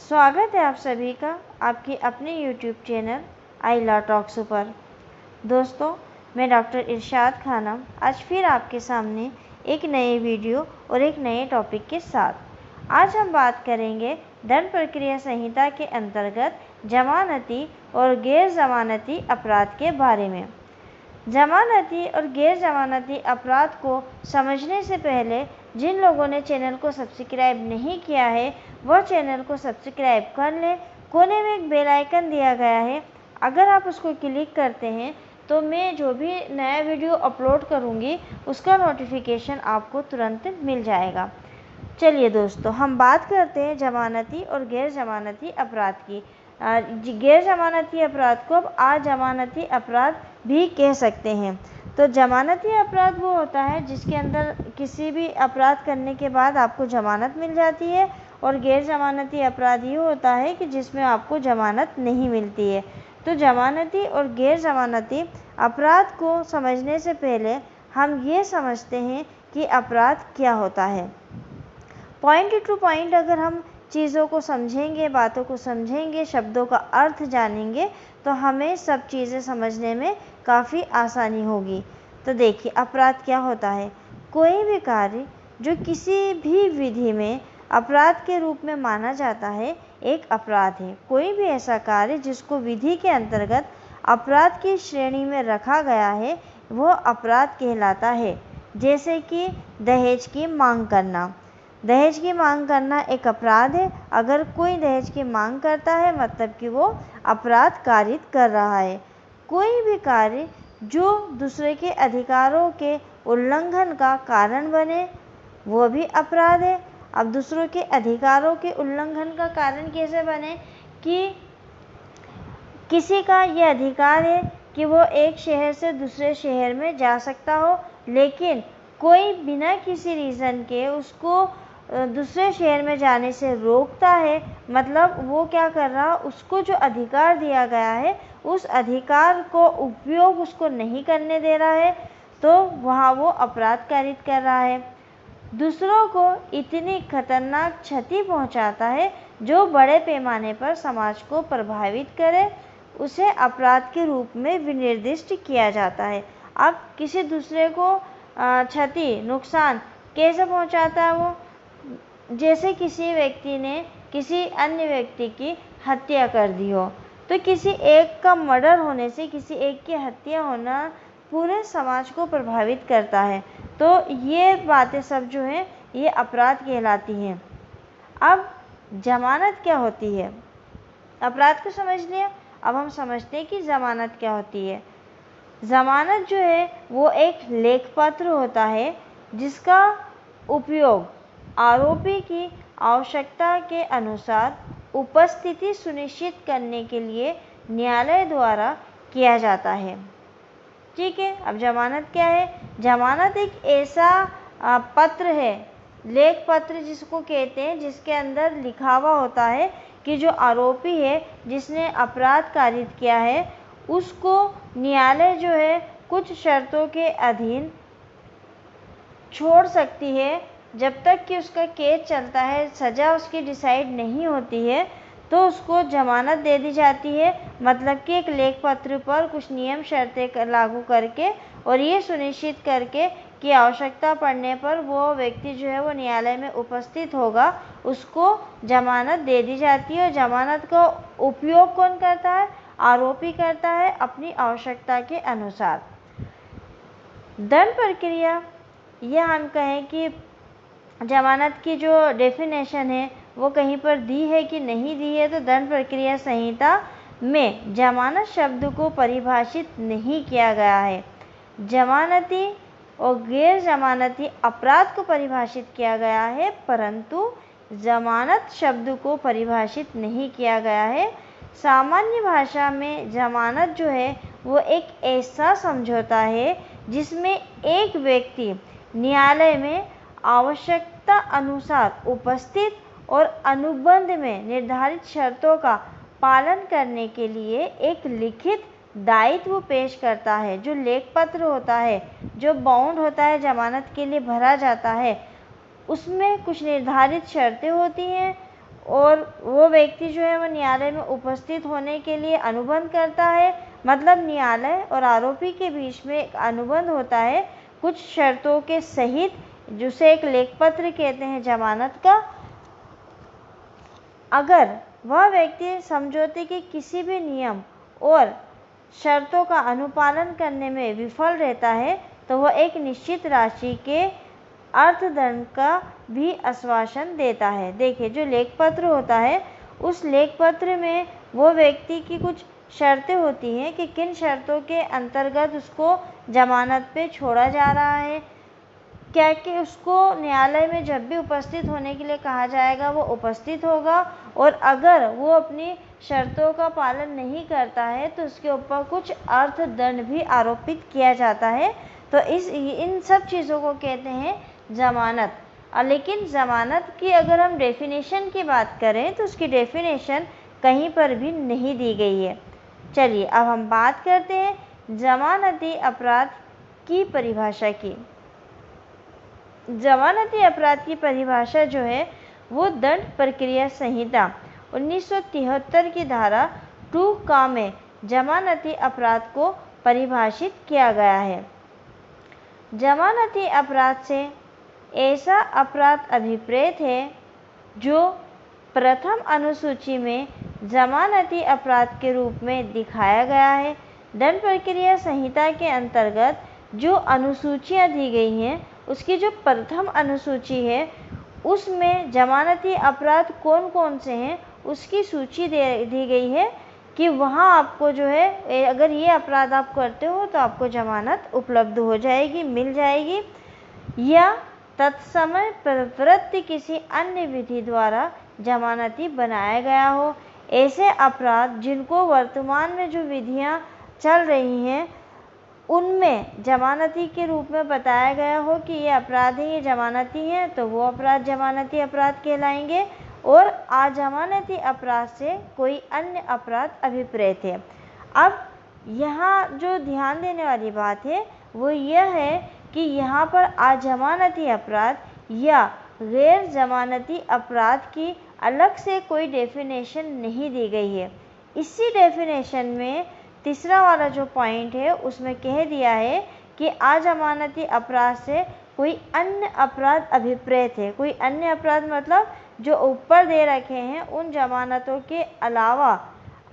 स्वागत है आप सभी का आपके अपने YouTube चैनल आई लॉ टॉक्स पर। दोस्तों, मैं डॉक्टर इरशाद खानम आज फिर आपके सामने एक नए वीडियो और एक नए टॉपिक के साथ। आज हम बात करेंगे दंड प्रक्रिया संहिता के अंतर्गत जमानती और गैर जमानती अपराध के बारे में। जमानती और गैर जमानती अपराध को समझने से पहले जिन लोगों ने चैनल को सब्सक्राइब नहीं किया है वह चैनल को सब्सक्राइब कर लें। कोने में एक बेल आइकन दिया गया है, अगर आप उसको क्लिक करते हैं तो मैं जो भी नया वीडियो अपलोड करूंगी उसका नोटिफिकेशन आपको तुरंत मिल जाएगा। चलिए दोस्तों, हम बात करते हैं जमानती और गैर जमानती अपराध की। गैर जमानती अपराध को अब अजमानती अपराध भी कह सकते हैं। तो जमानती अपराध वो होता है जिसके अंदर किसी भी अपराध करने के बाद आपको जमानत मिल जाती है, और गैर जमानती अपराध ये होता है कि जिसमें आपको जमानत नहीं मिलती है। तो जमानती और गैर जमानती अपराध को समझने से पहले हम ये समझते हैं कि अपराध क्या होता है। पॉइंट टू पॉइंट अगर हम चीज़ों को समझेंगे, बातों को समझेंगे, शब्दों का अर्थ जानेंगे तो हमें सब चीज़ें समझने में काफ़ी आसानी होगी। तो देखिए, अपराध क्या होता है। कोई भी कार्य जो किसी भी विधि में अपराध के रूप में माना जाता है एक अपराध है। कोई भी ऐसा कार्य जिसको विधि के अंतर्गत अपराध की श्रेणी में रखा गया है वो अपराध कहलाता है। जैसे कि दहेज की मांग करना। दहेज की मांग करना एक अपराध है। अगर कोई दहेज की मांग करता है मतलब कि वो अपराध कारित कर रहा है। कोई भी कार्य जो दूसरे के अधिकारों के उल्लंघन का कारण बने वो भी अपराध है। अब दूसरों के अधिकारों के उल्लंघन का कारण कैसे बने कि किसी का ये अधिकार है कि वो एक शहर से दूसरे शहर में जा सकता हो, लेकिन कोई बिना किसी रीज़न के उसको दूसरे शहर में जाने से रोकता है। मतलब वो क्या कर रहा, उसको जो अधिकार दिया गया है उस अधिकार को उपयोग उसको नहीं करने दे रहा है, तो वहाँ वो अपराध कारित कर रहा है। दूसरों को इतनी खतरनाक क्षति पहुँचाता है जो बड़े पैमाने पर समाज को प्रभावित करे, उसे अपराध के रूप में विनिर्दिष्ट किया जाता है। अब किसी दूसरे को क्षति, नुकसान कैसे पहुँचाता है वो, जैसे किसी व्यक्ति ने किसी अन्य व्यक्ति की हत्या कर दी हो, तो किसी एक का मर्डर होने से किसी एक की हत्या होना पूरे समाज को प्रभावित करता है। तो ये बातें सब जो हैं ये अपराध कहलाती हैं। अब जमानत क्या होती है। अपराध को समझ लिया, अब हम समझते हैं कि जमानत क्या होती है। जमानत जो है वो एक लेखपत्र होता है जिसका उपयोग आरोपी की आवश्यकता के अनुसार उपस्थिति सुनिश्चित करने के लिए न्यायालय द्वारा किया जाता है। ठीक है, अब जमानत क्या है। जमानत एक ऐसा पत्र है, लेख पत्र जिसको कहते हैं, जिसके अंदर लिखा हुआ होता है कि जो आरोपी है जिसने अपराध कारित किया है उसको न्यायालय जो है कुछ शर्तों के अधीन छोड़ सकती है। जब तक कि उसका केस चलता है, सज़ा उसकी डिसाइड नहीं होती है, तो उसको जमानत दे दी जाती है। मतलब कि एक लेख पत्र पर कुछ नियम शर्तें लागू करके और ये सुनिश्चित करके कि आवश्यकता पड़ने पर वो व्यक्ति जो है वो न्यायालय में उपस्थित होगा, उसको जमानत दे दी जाती है। और जमानत का उपयोग कौन करता है, आरोपी करता है अपनी आवश्यकता के अनुसार। दंड प्रक्रिया, यह हम कहें कि जमानत की जो डेफिनेशन है वो कहीं पर दी है कि नहीं दी है, तो दंड प्रक्रिया संहिता में जमानत शब्द को परिभाषित नहीं किया गया है। जमानती और गैर जमानती अपराध को परिभाषित किया गया है, परंतु जमानत शब्द को परिभाषित नहीं किया गया है। सामान्य भाषा में जमानत जो है वो एक ऐसा समझौता है जिसमें एक व्यक्ति न्यायालय में आवश्यकता अनुसार उपस्थित और अनुबंध में निर्धारित शर्तों का पालन करने के लिए एक लिखित दायित्व पेश करता है। जो लेख पत्र होता है, जो बाउंड होता है जमानत के लिए भरा जाता है, उसमें कुछ निर्धारित शर्तें होती हैं और वो व्यक्ति जो है वो न्यायालय में उपस्थित होने के लिए अनुबंध करता है। मतलब न्यायालय और आरोपी के बीच में एक अनुबंध होता है कुछ शर्तों के सहित, जिसे एक लेखपत्र कहते हैं जमानत का। अगर वह व्यक्ति समझौते के किसी भी नियम और शर्तों का अनुपालन करने में विफल रहता है तो वह एक निश्चित राशि के अर्थदंड का भी आश्वासन देता है। देखिए, जो लेखपत्र होता है उस लेखपत्र में वो व्यक्ति की कुछ शर्तें होती हैं कि किन शर्तों के अंतर्गत उसको जमानत पे छोड़ा जा रहा है, क्या कि उसको न्यायालय में जब भी उपस्थित होने के लिए कहा जाएगा वो उपस्थित होगा, और अगर वो अपनी शर्तों का पालन नहीं करता है तो उसके ऊपर कुछ अर्थदंड भी आरोपित किया जाता है। तो इन सब चीज़ों को कहते हैं जमानत। लेकिन ज़मानत की अगर हम डेफिनेशन की बात करें तो उसकी डेफिनेशन कहीं पर भी नहीं दी गई है। चलिए अब हम बात करते हैं जमानती अपराध की परिभाषा की। जमानती अपराध की परिभाषा जो है वो दंड प्रक्रिया संहिता 1973 की धारा 2 का में जमानती अपराध को परिभाषित किया गया है। जमानती अपराध से ऐसा अपराध अभिप्रेत है जो प्रथम अनुसूची में जमानती अपराध के रूप में दिखाया गया है। दंड प्रक्रिया संहिता के अंतर्गत जो अनुसूचियां दी गई हैं उसकी जो प्रथम अनुसूची है उसमें जमानती अपराध कौन कौन से हैं उसकी सूची दी गई है कि वहाँ आपको जो है अगर ये अपराध आप करते हो तो आपको जमानत उपलब्ध हो जाएगी, मिल जाएगी, या तत्समय प्रवृत्त किसी अन्य विधि द्वारा जमानती बनाया गया हो। ऐसे अपराध जिनको वर्तमान में जो विधियां चल रही हैं उनमें जमानती के रूप में बताया गया हो कि ये अपराध है, ये जमानती हैं, तो वो अपराध जमानती अपराध कहलाएंगे। और अजमानती अपराध से कोई अन्य अपराध अभिप्रेत है। अब यहाँ जो ध्यान देने वाली बात है वो यह है कि यहाँ पर अजमानती अपराध या गैर जमानती अपराध की अलग से कोई डेफिनेशन नहीं दी गई है। इसी डेफिनेशन में तीसरा वाला जो पॉइंट है उसमें कह दिया है कि अजमानती अपराध से कोई अन्य अपराध अभिप्रेत है। कोई अन्य अपराध मतलब जो ऊपर दे रखे हैं उन जमानतों के अलावा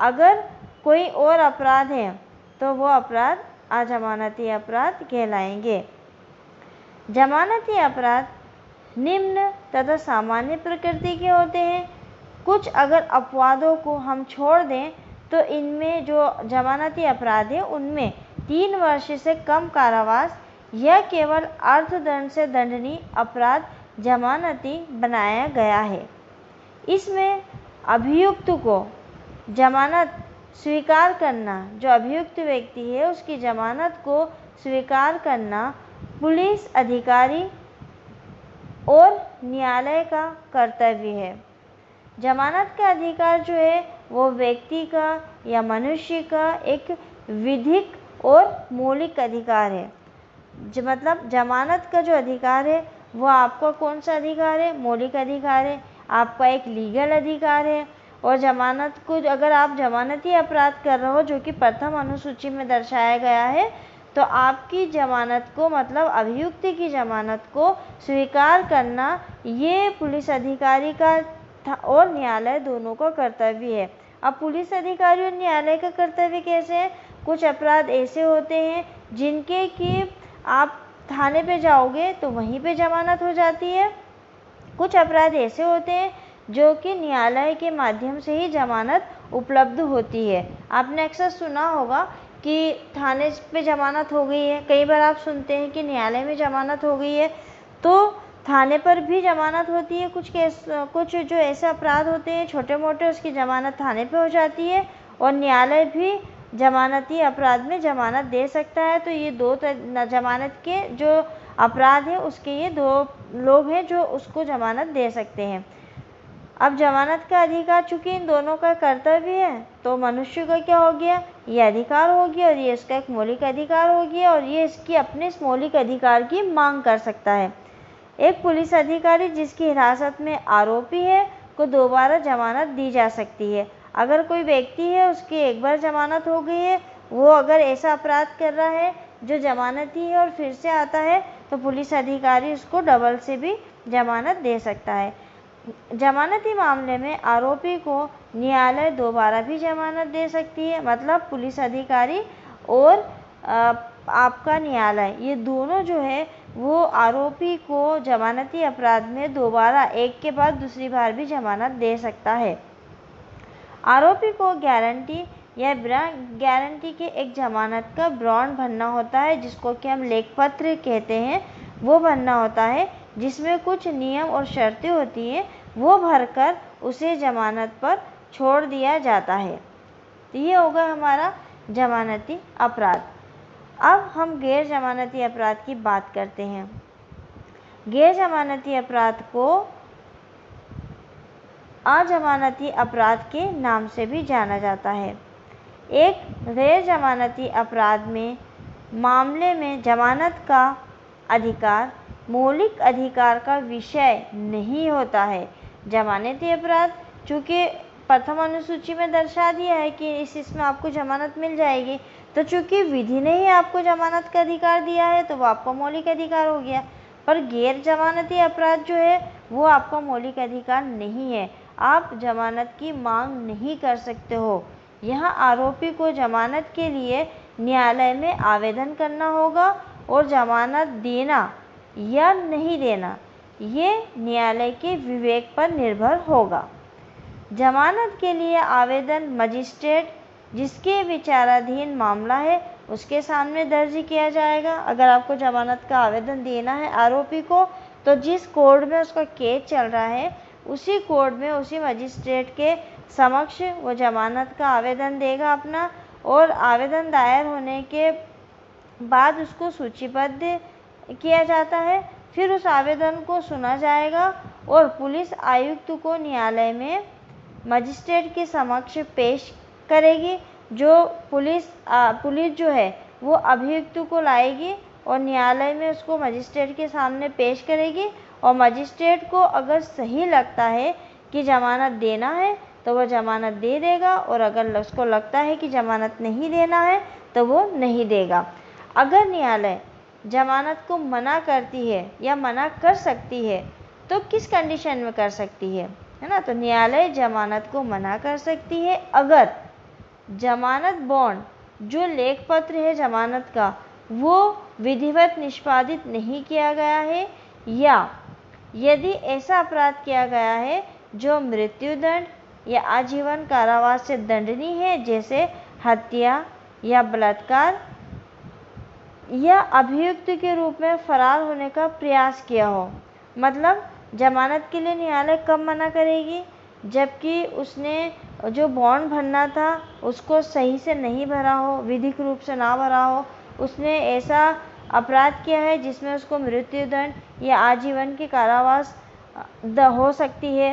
अगर कोई और अपराध है तो वो अपराध अजमानती अपराध कहलाएंगे। जमानती अपराध निम्न तथा सामान्य प्रकृति के होते हैं। कुछ अगर अपवादों को हम छोड़ दें तो इनमें जो जमानती अपराध है उनमें 3 वर्ष से कम कारावास या केवल अर्थदंड से दंडनीय अपराध जमानती बनाया गया है। इसमें अभियुक्त को जमानत स्वीकार करना, जो अभियुक्त व्यक्ति है उसकी जमानत को स्वीकार करना पुलिस अधिकारी और न्यायालय का कर्तव्य है। जमानत का अधिकार जो है वो व्यक्ति का या मनुष्य का एक विधिक और मौलिक अधिकार है। मतलब जमानत का जो अधिकार है वो आपका कौन सा अधिकार है? मौलिक अधिकार है, आपका एक लीगल अधिकार है। और जमानत को अगर आप जमानती अपराध कर रहे हो जो कि प्रथम अनुसूची में दर्शाया गया है तो आपकी जमानत को मतलब अभियुक्त की जमानत को स्वीकार करना ये पुलिस अधिकारी का और न्यायालय दोनों का कर्तव्य है। अब पुलिस अधिकारी और न्यायालय का कर्तव्य कैसे है? कुछ अपराध ऐसे होते हैं जिनके कि आप थाने पे जाओगे तो वहीं पे जमानत हो जाती है। कुछ अपराध ऐसे होते हैं जो कि न्यायालय के माध्यम से ही जमानत उपलब्ध होती है। आपने अक्सर सुना होगा कि थाने पे जमानत हो गई है, कई बार आप सुनते हैं कि न्यायालय में जमानत हो गई है, तो थाने पर भी जमानत होती है। कुछ जो ऐसे अपराध होते हैं छोटे मोटे उसकी जमानत थाने पे हो जाती है और न्यायालय भी जमानती अपराध में जमानत दे सकता है। तो ये दो जमानत के जो अपराध है उसके ये 2 लोग हैं जो उसको जमानत दे सकते हैं। अब जमानत का अधिकार चूंकि इन दोनों का कर्तव्य है तो मनुष्य का क्या हो गया? ये अधिकार हो गया और ये इसका एक मौलिक अधिकार हो गया और ये इसकी अपने इस मौलिक अधिकार की मांग कर सकता है। एक पुलिस अधिकारी जिसकी हिरासत में आरोपी है को दोबारा जमानत दी जा सकती है। अगर कोई व्यक्ति है उसकी एक बार जमानत हो गई है, वो अगर ऐसा अपराध कर रहा है जो जमानती है और फिर से आता है, तो पुलिस अधिकारी उसको डबल से भी जमानत दे सकता है। जमानती मामले में आरोपी को न्यायालय दोबारा भी जमानत दे सकती है। मतलब पुलिस अधिकारी और आपका न्यायालय, ये दोनों जो है वो आरोपी को जमानती अपराध में दोबारा एक के बाद दूसरी बार भी जमानत दे सकता है। आरोपी को गारंटी या बिना गारंटी के एक जमानत का बॉन्ड भरना होता है, जिसको कि हम लेखपत्र कहते हैं, वो भरना होता है, जिसमें कुछ नियम और शर्तें होती हैं, वो भरकर उसे जमानत पर छोड़ दिया जाता है। तो ये होगा हमारा जमानती अपराध। अब हम गैर जमानती अपराध की बात करते हैं। गैर जमानती अपराध को अजमानती अपराध के नाम से भी जाना जाता है। एक गैर जमानती अपराध में मामले में जमानत का अधिकार मौलिक अधिकार का विषय नहीं होता है। जमानती अपराध चूँकि प्रथम अनुसूची में दर्शा दिया है कि इसमें आपको जमानत मिल जाएगी, तो चूँकि विधि ने ही आपको जमानत का अधिकार दिया है तो वो आपका मौलिक अधिकार हो गया। पर गैर जमानती अपराध जो है वो आपका मौलिक अधिकार नहीं है, आप जमानत की मांग नहीं कर सकते हो। यहाँ आरोपी को जमानत के लिए न्यायालय में आवेदन करना होगा और जमानत देना या नहीं देना ये न्यायालय के विवेक पर निर्भर होगा। जमानत के लिए आवेदन मजिस्ट्रेट जिसके विचाराधीन मामला है उसके सामने दर्ज किया जाएगा। अगर आपको जमानत का आवेदन देना है आरोपी को, तो जिस कोर्ट में उसका केस चल रहा है उसी कोर्ट में उसी मजिस्ट्रेट के समक्ष वो जमानत का आवेदन देगा अपना, और आवेदन दायर होने के बाद उसको सूचीबद्ध किया जाता है। फिर उस आवेदन को सुना जाएगा और पुलिस आयुक्त को न्यायालय में मजिस्ट्रेट के समक्ष पेश करेगी। जो पुलिस जो है वो अभियुक्त को लाएगी और न्यायालय में उसको मजिस्ट्रेट के सामने पेश करेगी, और मजिस्ट्रेट को अगर सही लगता है कि जमानत देना है तो वह जमानत दे देगा, और अगर उसको लगता है कि जमानत नहीं देना है तो वो नहीं देगा। अगर न्यायालय जमानत को मना करती है या मना कर सकती है तो किस कंडीशन में कर सकती है ना, तो न्यायालय जमानत को मना कर सकती है अगर जमानत बॉन्ड जो लेख पत्र है जमानत का वो विधिवत निष्पादित नहीं किया गया है, या यदि ऐसा अपराध किया गया है जो मृत्युदंड या आजीवन कारावास से दंडनीय है, जैसे हत्या या बलात्कार, या अभियुक्त के रूप में फरार होने का प्रयास किया हो। मतलब जमानत के लिए न्यायालय कब मना करेगी, जबकि उसने जो बॉन्ड भरना था उसको सही से नहीं भरा हो, विधिक रूप से ना भरा हो, उसने ऐसा अपराध किया है जिसमें उसको मृत्युदंड या आजीवन की कारावास हो सकती है,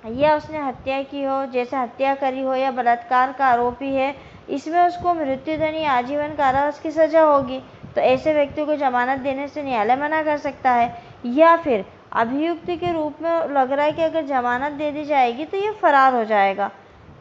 या उसने हत्या की हो, जैसे हत्या करी हो, या बलात्कार का आरोपी है, इसमें उसको मृत्युदंड या आजीवन कारावास की सज़ा होगी, तो ऐसे व्यक्ति को जमानत देने से न्यायालय मना कर सकता है। या फिर अभियुक्त के रूप में लग रहा है कि अगर जमानत दे दी जाएगी तो ये फरार हो जाएगा,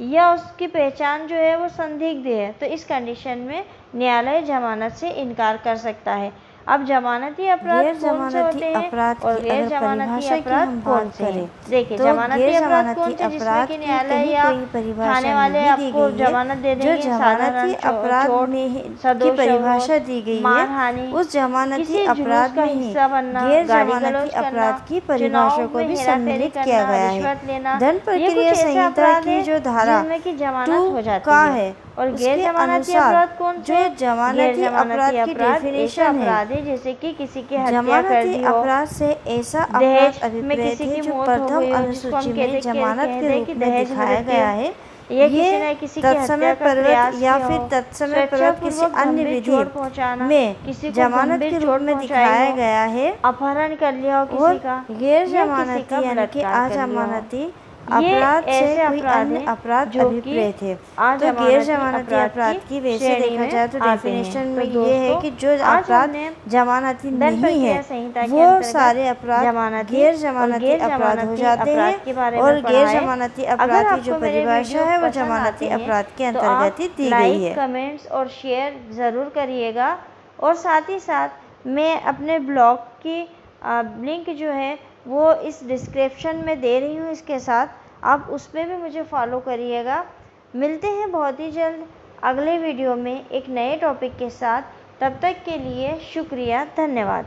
या उसकी पहचान जो है वो संदिग्ध है, तो इस कंडीशन में न्यायालय जमानत से इनकार कर सकता है। अब जमानती अपराध कौन से होते हैं और गैर जमानती अपराध कौन से हैं? देखिए, जमानती अपराध कौन से जिसमें कि न्यायालय या थाने वाले आपको जमानत दे देंगे। जमानती अपराध में की परिभाषा दी गई है, उस जमानती अपराध में ही गैर जमानती अपराध की परिभाषा को भी सम्मिलित किया गया है। दंड प्रक्रिया संहिता की जो धारा 2 का है और गैर जमानती अपराध कौन से? जो जमानती अपराध की डेफिनेशन है, जैसे कि किसी की हत्या कर दी हो, अपराध से ऐसा अपराध अभिप्रेत है जो प्रथम अनुसूची में जमानत के रूप में दिखाया गया है। ये तत्समय प्रवृत्त या फिर तत्समय प्रवृत्त किसी अन्य विधि में जमानत के रूप में दिखाया गया है। अपहरण कर लिया हो किसी का। गैर जमानती यानी कि अजमानती अपराध से कोई अन्य अपराध अभिप्रेत है। तो गैर जमानती अपराध की वैसे देखा जाए तो डेफिनेशन में ये है कि जो अपराध जमानती नहीं है वो सारे अपराध गैर जमानती अपराध हो जाते हैं, और गैर जमानती अपराध की जो परिभाषा है वो जमानती अपराध के अंतर्गत ही दी गई है। कमेंट्स और शेयर ज़रूर करिएगा, और साथ ही साथ मैं अपने ब्लॉग की लिंक जो है वो इस डिस्क्रिप्शन में दे रही हूँ, इसके साथ आप उस पर भी मुझे फॉलो करिएगा। मिलते हैं बहुत ही जल्द अगले वीडियो में एक नए टॉपिक के साथ। तब तक के लिए शुक्रिया, धन्यवाद।